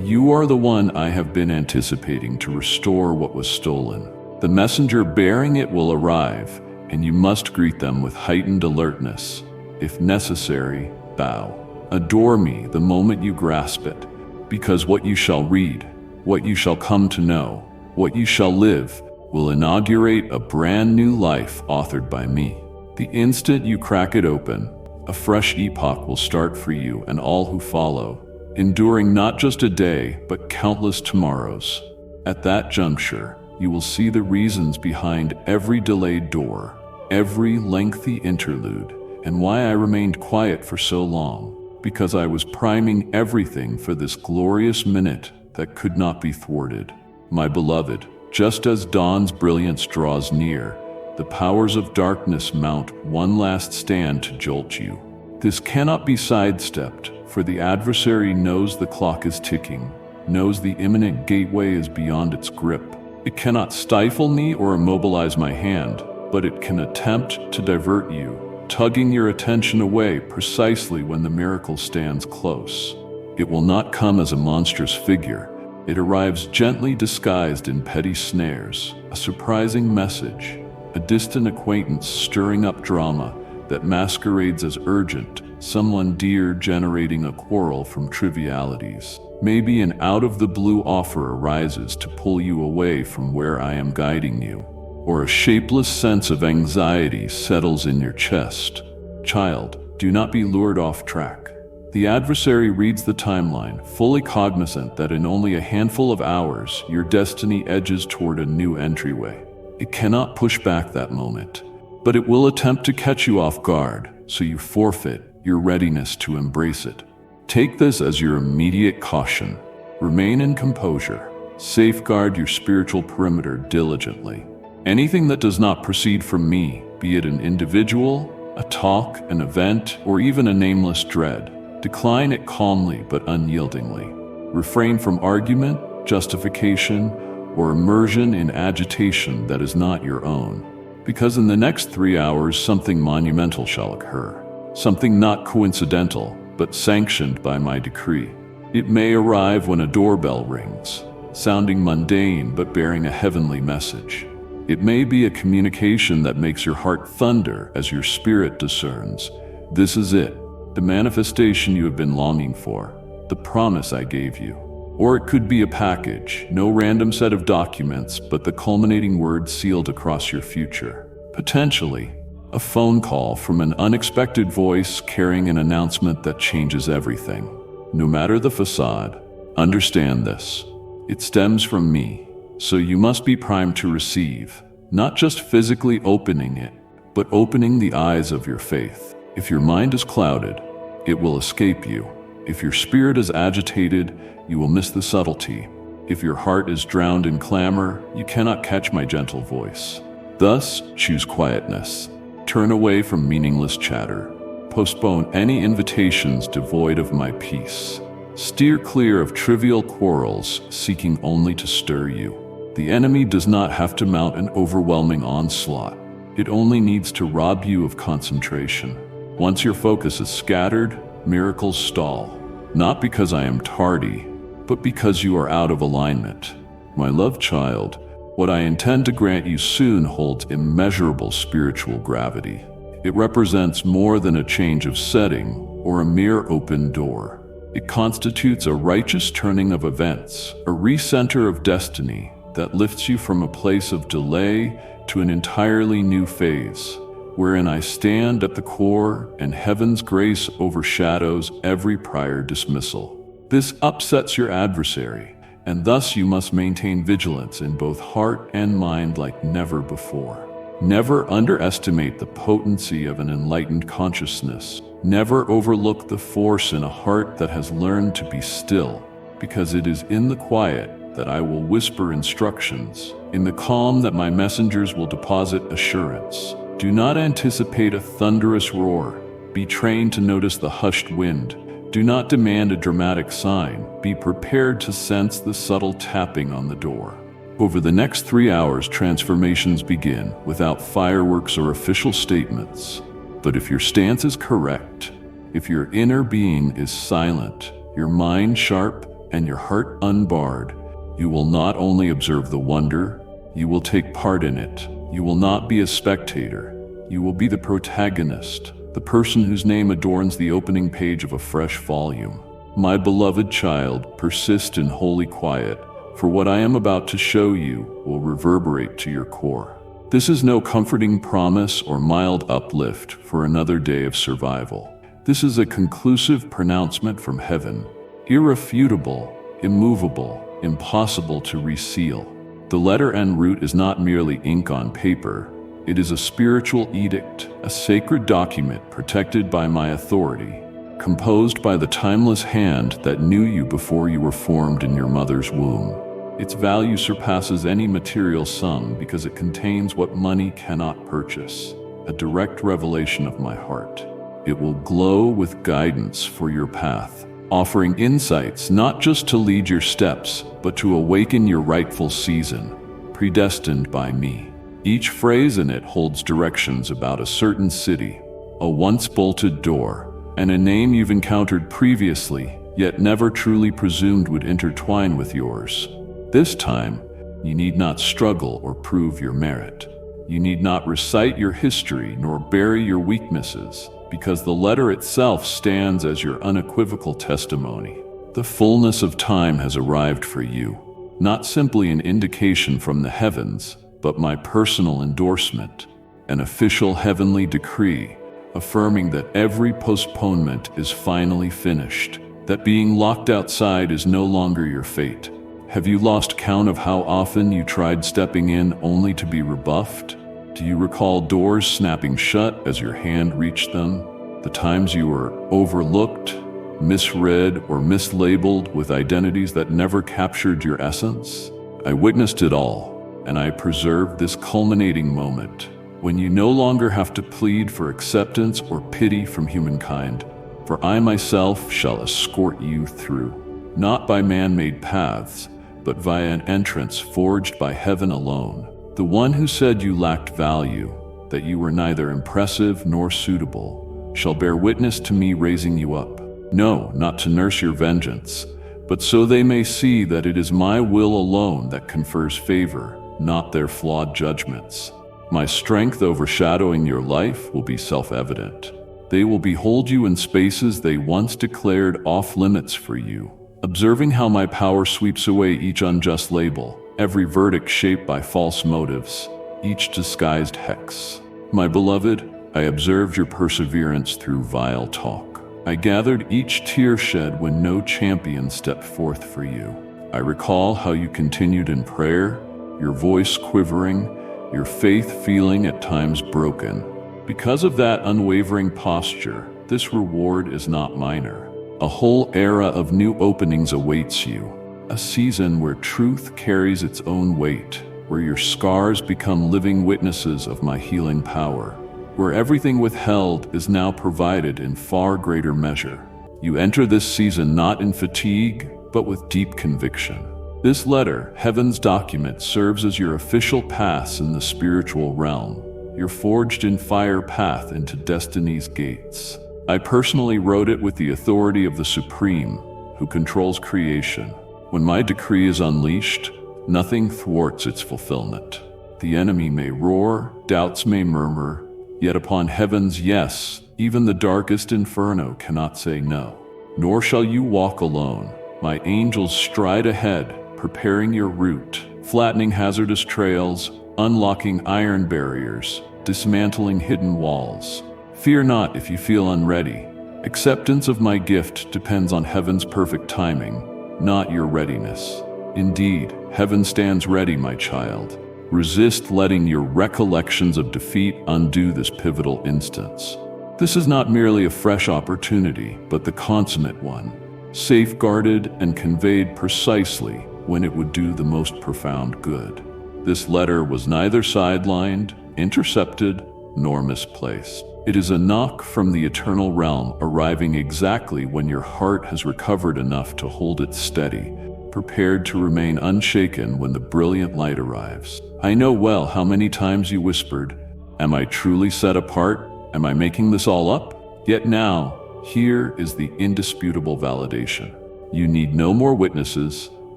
"You are the one I have been anticipating to restore what was stolen." The messenger bearing it will arrive, and you must greet them with heightened alertness. If necessary, bow. Adore me the moment you grasp it, because what you shall read, what you shall come to know, what you shall live, will inaugurate a brand new life authored by me. The instant you crack it open, a fresh epoch will start for you and all who follow, enduring not just a day, but countless tomorrows. At that juncture, you will see the reasons behind every delayed door, every lengthy interlude, and why I remained quiet for so long, because I was priming everything for this glorious minute that could not be thwarted. My beloved, just as dawn's brilliance draws near, the powers of darkness mount one last stand to jolt you. This cannot be sidestepped, for the adversary knows the clock is ticking, knows the imminent gateway is beyond its grip. It cannot stifle me or immobilize my hand, but it can attempt to divert you, tugging your attention away precisely when the miracle stands close. It will not come as a monstrous figure. It arrives gently disguised in petty snares, a surprising message, a distant acquaintance stirring up drama that masquerades as urgent, someone dear generating a quarrel from trivialities. Maybe an out-of-the-blue offer arises to pull you away from where I am guiding you, or a shapeless sense of anxiety settles in your chest. Child, do not be lured off track. The adversary reads the timeline, fully cognizant that in only a handful of hours, your destiny edges toward a new entryway. It cannot push back that moment, but it will attempt to catch you off guard, so you forfeit your readiness to embrace it. Take this as your immediate caution. Remain in composure. Safeguard your spiritual perimeter diligently. Anything that does not proceed from me, be it an individual, a talk, an event, or even a nameless dread, decline it calmly but unyieldingly. Refrain from argument, justification, or immersion in agitation that is not your own. Because in the next 3 hours, something monumental shall occur. Something not coincidental, but sanctioned by my decree. It may arrive when a doorbell rings, sounding mundane but bearing a heavenly message. It may be a communication that makes your heart thunder as your spirit discerns. This is it, the manifestation you have been longing for, the promise I gave you. Or it could be a package, no random set of documents, but the culminating word sealed across your future. Potentially, a phone call from an unexpected voice carrying an announcement that changes everything. No matter the facade, understand this. It stems from me, so you must be primed to receive, not just physically opening it, but opening the eyes of your faith. If your mind is clouded, it will escape you. If your spirit is agitated, you will miss the subtlety. If your heart is drowned in clamor, you cannot catch my gentle voice. Thus, choose quietness. Turn away from meaningless chatter. Postpone any invitations devoid of my peace. Steer clear of trivial quarrels seeking only to stir you. The enemy does not have to mount an overwhelming onslaught. It only needs to rob you of concentration. Once your focus is scattered, miracles stall. Not because I am tardy, but because you are out of alignment. My loved child, what I intend to grant you soon holds immeasurable spiritual gravity. It represents more than a change of setting or a mere open door. It constitutes a righteous turning of events, a recenter of destiny that lifts you from a place of delay to an entirely new phase, wherein I stand at the core and heaven's grace overshadows every prior dismissal. This upsets your adversary, and thus you must maintain vigilance in both heart and mind like never before. Never underestimate the potency of an enlightened consciousness. Never overlook the force in a heart that has learned to be still, because it is in the quiet that I will whisper instructions, in the calm that my messengers will deposit assurance. Do not anticipate a thunderous roar. Be trained to notice the hushed wind. Do not demand a dramatic sign. Be prepared to sense the subtle tapping on the door. Over the next 3 hours, transformations begin without fireworks or official statements. But if your stance is correct, if your inner being is silent, your mind sharp, and your heart unbarred, you will not only observe the wonder, you will take part in it. You will not be a spectator. You will be the protagonist, the person whose name adorns the opening page of a fresh volume. My beloved child, persist in holy quiet, for what I am about to show you will reverberate to your core. This is no comforting promise or mild uplift for another day of survival. This is a conclusive pronouncement from heaven, irrefutable, immovable, impossible to reseal. The letter en route is not merely ink on paper. It is a spiritual edict, a sacred document protected by my authority, composed by the timeless hand that knew you before you were formed in your mother's womb. Its value surpasses any material sum because it contains what money cannot purchase, a direct revelation of my heart. It will glow with guidance for your path, offering insights not just to lead your steps, but to awaken your rightful season, predestined by me. Each phrase in it holds directions about a certain city, a once bolted door, and a name you've encountered previously, yet never truly presumed would intertwine with yours. This time, you need not struggle or prove your merit. You need not recite your history nor bury your weaknesses, because the letter itself stands as your unequivocal testimony. The fullness of time has arrived for you, not simply an indication from the heavens, but my personal endorsement, an official heavenly decree, affirming that every postponement is finally finished, that being locked outside is no longer your fate. Have you lost count of how often you tried stepping in only to be rebuffed? Do you recall doors snapping shut as your hand reached them? The times you were overlooked, misread, or mislabeled with identities that never captured your essence? I witnessed it all, and I preserved this culminating moment, when you no longer have to plead for acceptance or pity from humankind. For I myself shall escort you through, not by man-made paths, but via an entrance forged by heaven alone. The one who said you lacked value, that you were neither impressive nor suitable, shall bear witness to me raising you up. No, not to nurse your vengeance, but so they may see that it is my will alone that confers favor, not their flawed judgments. My strength overshadowing your life will be self-evident. They will behold you in spaces they once declared off-limits for you, observing how my power sweeps away each unjust label, every verdict shaped by false motives, each disguised hex. My beloved, I observed your perseverance through vile talk. I gathered each tear shed when no champion stepped forth for you. I recall how you continued in prayer, your voice quivering, your faith feeling at times broken. Because of that unwavering posture, this reward is not minor. A whole era of new openings awaits you, a season where truth carries its own weight, where your scars become living witnesses of my healing power, where everything withheld is now provided in far greater measure. You enter this season not in fatigue, but with deep conviction. This letter, heaven's document, serves as your official pass in the spiritual realm, your forged in fire path into destiny's gates. I personally wrote it with the authority of the Supreme, who controls creation. When my decree is unleashed, nothing thwarts its fulfillment. The enemy may roar, doubts may murmur, yet upon heaven's yes, even the darkest inferno cannot say no. Nor shall you walk alone. My angels stride ahead, preparing your route, flattening hazardous trails, unlocking iron barriers, dismantling hidden walls. Fear not if you feel unready. Acceptance of my gift depends on heaven's perfect timing, not your readiness. Indeed, heaven stands ready, my child. Resist letting your recollections of defeat undo this pivotal instance. This is not merely a fresh opportunity, but the consummate one, safeguarded and conveyed precisely when it would do the most profound good. This letter was neither sidelined, intercepted, nor misplaced. It is a knock from the eternal realm, arriving exactly when your heart has recovered enough to hold it steady, prepared to remain unshaken when the brilliant light arrives. I know well how many times you whispered, "Am I truly set apart? Am I making this all up?" Yet now, here is the indisputable validation. You need no more witnesses,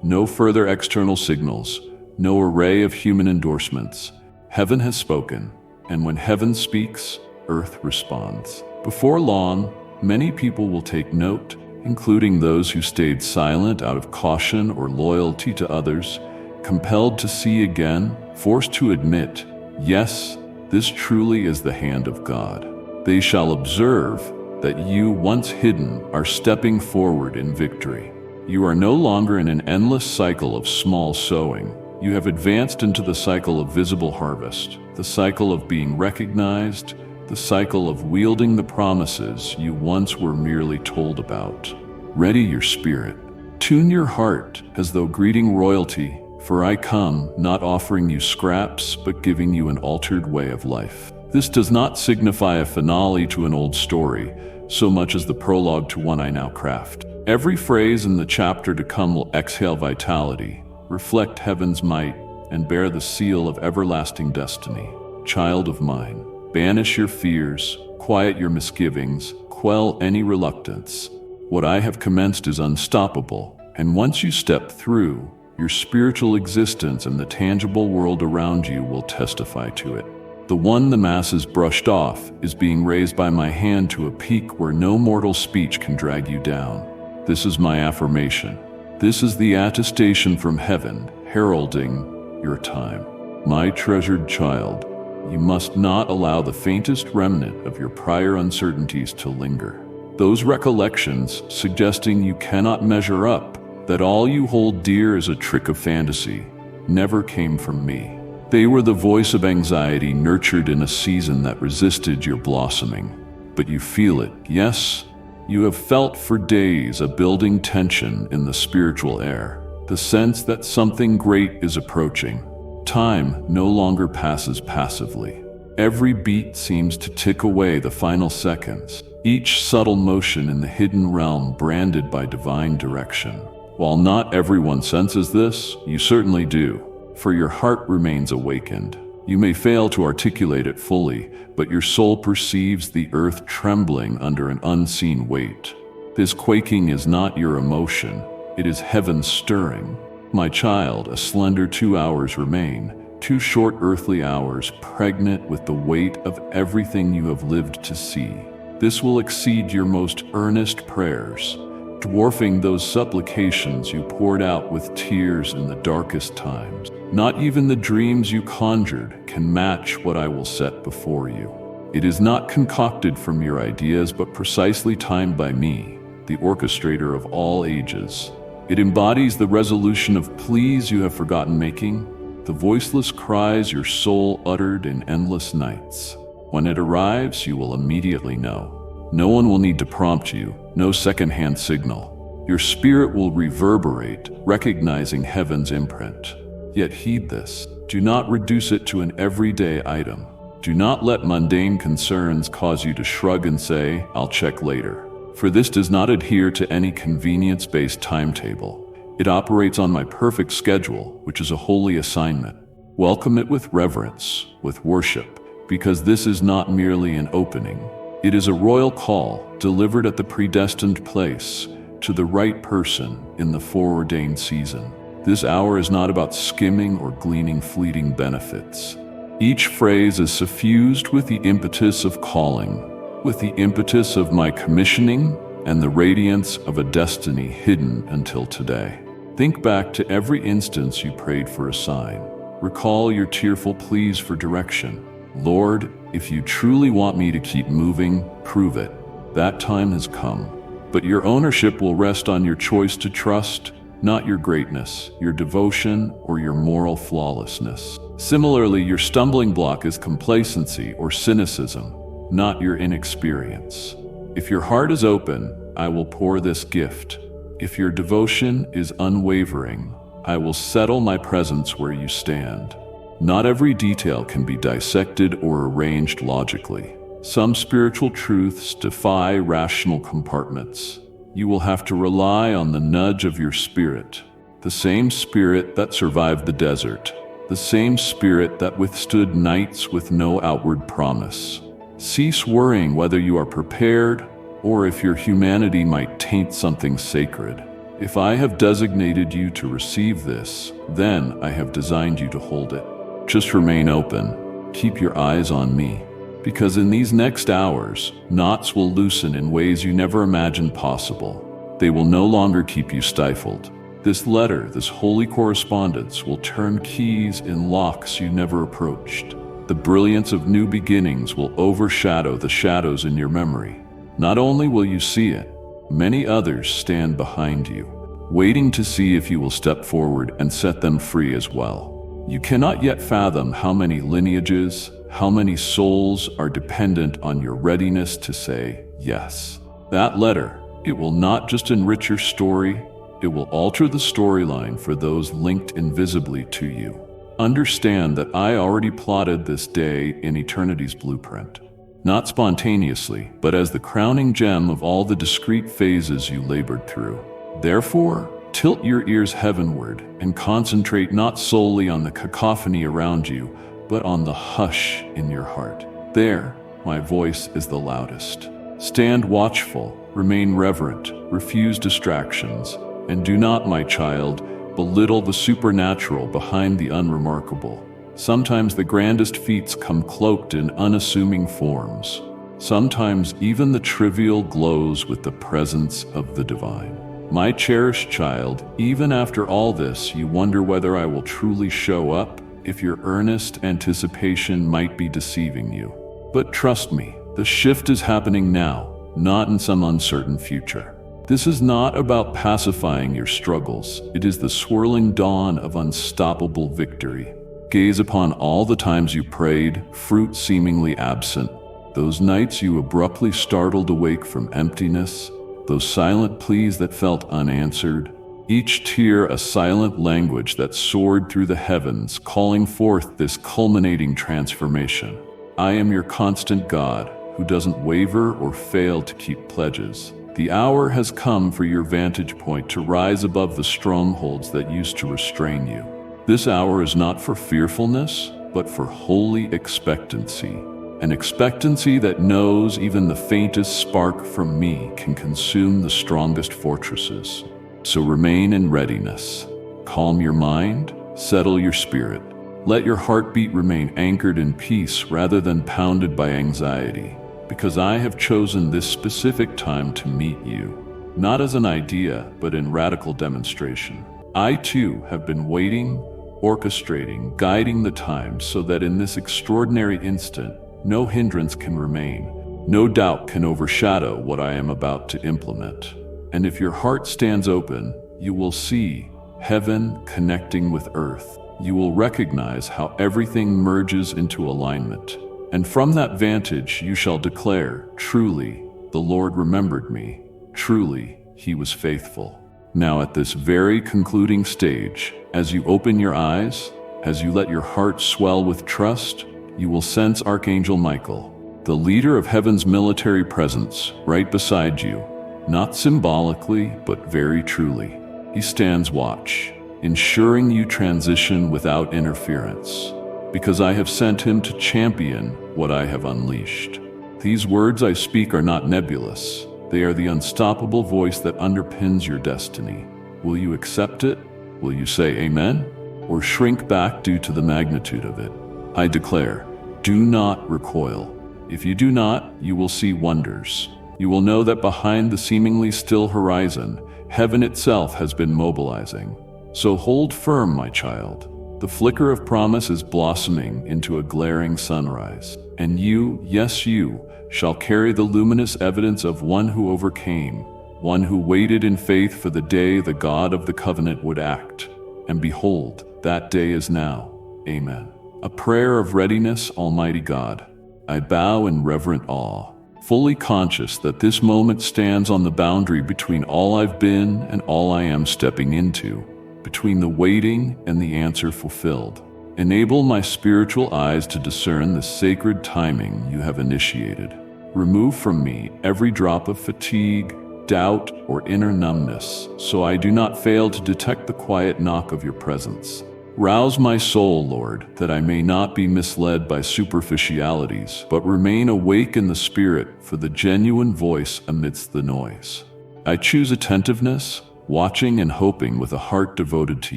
no further external signals, no array of human endorsements. Heaven has spoken, and when heaven speaks, earth responds. Before long, many people will take note, including those who stayed silent out of caution or loyalty to others, compelled to see again, forced to admit, yes, this truly is the hand of God. They shall observe that you, once hidden, are stepping forward in victory. You are no longer in an endless cycle of small sowing. You have advanced into the cycle of visible harvest, the cycle of being recognized, the cycle of wielding the promises you once were merely told about. Ready your spirit. Tune your heart as though greeting royalty, for I come not offering you scraps, but giving you an altered way of life. This does not signify a finale to an old story, so much as the prologue to one I now craft. Every phrase in the chapter to come will exhale vitality, reflect heaven's might, and bear the seal of everlasting destiny. Child of mine, banish your fears, quiet your misgivings, quell any reluctance. What I have commenced is unstoppable, and once you step through, your spiritual existence and the tangible world around you will testify to it. The one the masses brushed off is being raised by my hand to a peak where no mortal speech can drag you down. This is my affirmation. This is the attestation from heaven, heralding your time. My treasured child, you must not allow the faintest remnant of your prior uncertainties to linger. Those recollections suggesting you cannot measure up, that all you hold dear is a trick of fantasy, never came from me. They were the voice of anxiety nurtured in a season that resisted your blossoming. But you feel it, yes? You have felt for days a building tension in the spiritual air, the sense that something great is approaching. Time no longer passes passively. Every beat seems to tick away the final seconds, each subtle motion in the hidden realm branded by divine direction. While not everyone senses this, you certainly do, for your heart remains awakened. You may fail to articulate it fully, but your soul perceives the earth trembling under an unseen weight. This quaking is not your emotion, it is heaven stirring. My child, a slender 2 hours remain, 2 short earthly hours pregnant with the weight of everything you have lived to see. This will exceed your most earnest prayers, dwarfing those supplications you poured out with tears in the darkest times. Not even the dreams you conjured can match what I will set before you. It is not concocted from your ideas, but precisely timed by me, the orchestrator of all ages. It embodies the resolution of pleas you have forgotten making, the voiceless cries your soul uttered in endless nights. When it arrives, you will immediately know. No one will need to prompt you, no second-hand signal. Your spirit will reverberate, recognizing heaven's imprint. Yet heed this. Do not reduce it to an everyday item. Do not let mundane concerns cause you to shrug and say, "I'll check later." For this does not adhere to any convenience-based timetable. It operates on my perfect schedule, which is a holy assignment. Welcome it with reverence, with worship, because this is not merely an opening. It is a royal call, delivered at the predestined place, to the right person in the foreordained season. This hour is not about skimming or gleaning fleeting benefits. Each phrase is suffused with the impetus of calling, with the impetus of my commissioning, and the radiance of a destiny hidden until today. Think back to every instance you prayed for a sign. Recall your tearful pleas for direction. Lord, if you truly want me to keep moving, prove it. That time has come. But your ownership will rest on your choice to trust, not your greatness, your devotion, or your moral flawlessness. Similarly, your stumbling block is complacency or cynicism, not your inexperience. If your heart is open, I will pour this gift. If your devotion is unwavering, I will settle my presence where you stand. Not every detail can be dissected or arranged logically. Some spiritual truths defy rational compartments. You will have to rely on the nudge of your spirit, the same spirit that survived the desert, the same spirit that withstood nights with no outward promise. Cease worrying whether you are prepared or if your humanity might taint something sacred. If I have designated you to receive this, then I have designed you to hold it. Just remain open. Keep your eyes on me. Because in these next hours, knots will loosen in ways you never imagined possible. They will no longer keep you stifled. This letter, this holy correspondence, will turn keys in locks you never approached. The brilliance of new beginnings will overshadow the shadows in your memory. Not only will you see it, many others stand behind you, waiting to see if you will step forward and set them free as well. You cannot yet fathom how many lineages, how many souls are dependent on your readiness to say yes. That letter, it will not just enrich your story, it will alter the storyline for those linked invisibly to you. Understand that I already plotted this day in eternity's blueprint. not spontaneously, but as the crowning gem of all the discrete phases you labored through. Therefore, tilt your ears heavenward and concentrate not solely on the cacophony around you, but on the hush in your heart. There, my voice is the loudest. Stand watchful, remain reverent, refuse distractions, and do not, my child, belittle the supernatural behind the unremarkable. Sometimes the grandest feats come cloaked in unassuming forms. Sometimes even the trivial glows with the presence of the divine. My cherished child, even after all this, you wonder whether I will truly show up, if your earnest anticipation might be deceiving you. But trust me, the shift is happening now, not in some uncertain future. This is not about pacifying your struggles. It is the swirling dawn of unstoppable victory. Gaze upon all the times you prayed, fruit seemingly absent. Those nights you abruptly startled awake from emptiness. Those silent pleas that felt unanswered. Each tear a silent language that soared through the heavens, calling forth this culminating transformation. I am your constant God, who doesn't waver or fail to keep pledges. The hour has come for your vantage point to rise above the strongholds that used to restrain you. This hour is not for fearfulness, but for holy expectancy. An expectancy that knows even the faintest spark from me can consume the strongest fortresses. So remain in readiness. Calm your mind, settle your spirit. Let your heartbeat remain anchored in peace rather than pounded by anxiety, because I have chosen this specific time to meet you, not as an idea, but in radical demonstration. I too have been waiting, orchestrating, guiding the time so that in this extraordinary instant, no hindrance can remain, no doubt can overshadow what I am about to implement. And if your heart stands open, you will see heaven connecting with earth. You will recognize how everything merges into alignment. And from that vantage you shall declare, truly, the Lord remembered me. Truly, He was faithful. Now at this very concluding stage, as you open your eyes, as you let your heart swell with trust, you will sense Archangel Michael, the leader of heaven's military presence, right beside you, not symbolically, but very truly. He stands watch, ensuring you transition without interference, because I have sent him to champion what I have unleashed. These words I speak are not nebulous. They are the unstoppable voice that underpins your destiny. Will you accept it? Will you say amen? Or shrink back due to the magnitude of it? I declare, do not recoil. If you do not, you will see wonders. You will know that behind the seemingly still horizon, heaven itself has been mobilizing. So hold firm, my child. The flicker of promise is blossoming into a glaring sunrise. And you, yes you, shall carry the luminous evidence of one who overcame, one who waited in faith for the day the God of the covenant would act. And behold, that day is now. Amen. A prayer of readiness, Almighty God. I bow in reverent awe, fully conscious that this moment stands on the boundary between all I've been and all I am stepping into, between the waiting and the answer fulfilled. Enable my spiritual eyes to discern the sacred timing you have initiated. Remove from me every drop of fatigue, doubt, or inner numbness, so I do not fail to detect the quiet knock of your presence. Rouse my soul, Lord, that I may not be misled by superficialities, but remain awake in the spirit for the genuine voice amidst the noise. I choose attentiveness, watching and hoping with a heart devoted to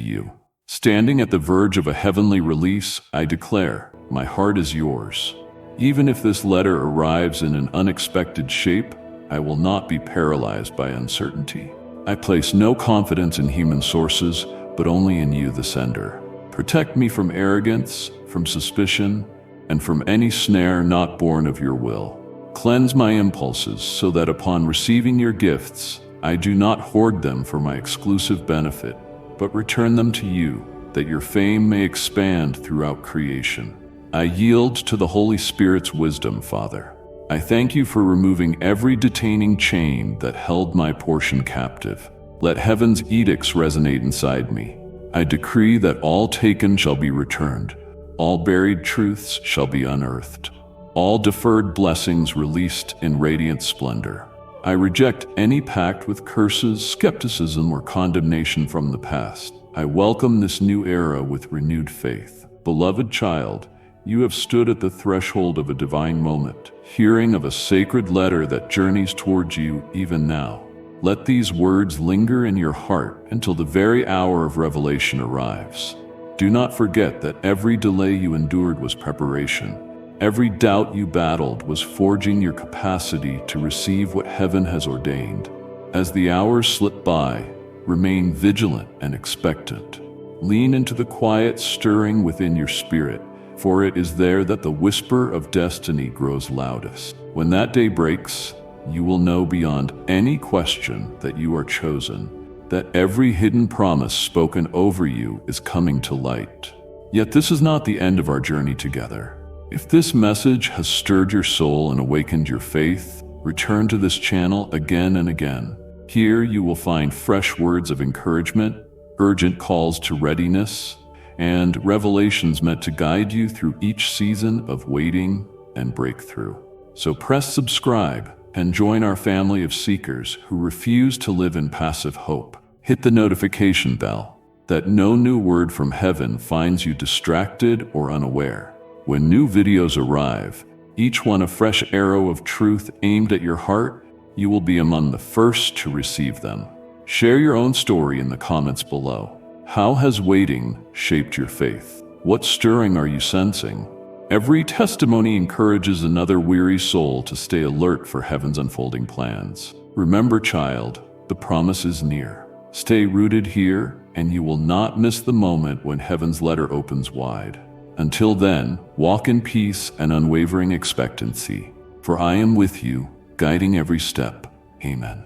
you. Standing at the verge of a heavenly release, I declare, my heart is yours. Even if this letter arrives in an unexpected shape, I will not be paralyzed by uncertainty. I place no confidence in human sources, but only in you, the sender. Protect me from arrogance, from suspicion, and from any snare not born of your will. Cleanse my impulses so that upon receiving your gifts, I do not hoard them for my exclusive benefit, but return them to you, that your fame may expand throughout creation. I yield to the Holy Spirit's wisdom, Father. I thank you for removing every detaining chain that held my portion captive. Let heaven's edicts resonate inside me. I decree that all taken shall be returned, all buried truths shall be unearthed. all deferred blessings released in radiant splendor. I reject any pact with curses, skepticism, or condemnation from the past. I welcome this new era with renewed faith. Beloved child, you have stood at the threshold of a divine moment, hearing of a sacred letter that journeys towards you even now. Let these words linger in your heart until the very hour of revelation arrives. Do not forget that every delay you endured was preparation. Every doubt you battled was forging your capacity to receive what heaven has ordained. As the hours slip by, remain vigilant and expectant. Lean into the quiet stirring within your spirit, for it is there that the whisper of destiny grows loudest. When that day breaks, you will know beyond any question that you are chosen, that every hidden promise spoken over you is coming to light. Yet this is not the end of our journey together. If this message has stirred your soul and awakened your faith, return to this channel again and again. Here you will find fresh words of encouragement, urgent calls to readiness, and revelations meant to guide you through each season of waiting and breakthrough. So press subscribe and join our family of seekers who refuse to live in passive hope. Hit the notification bell, that no new word from heaven finds you distracted or unaware. When new videos arrive, each one a fresh arrow of truth aimed at your heart, you will be among the first to receive them. Share your own story in the comments below. How has waiting shaped your faith? What stirring are you sensing? Every testimony encourages another weary soul to stay alert for heaven's unfolding plans. Remember, child, the promise is near. Stay rooted here, and you will not miss the moment when heaven's letter opens wide. Until then, walk in peace and unwavering expectancy, for I am with you, guiding every step. Amen.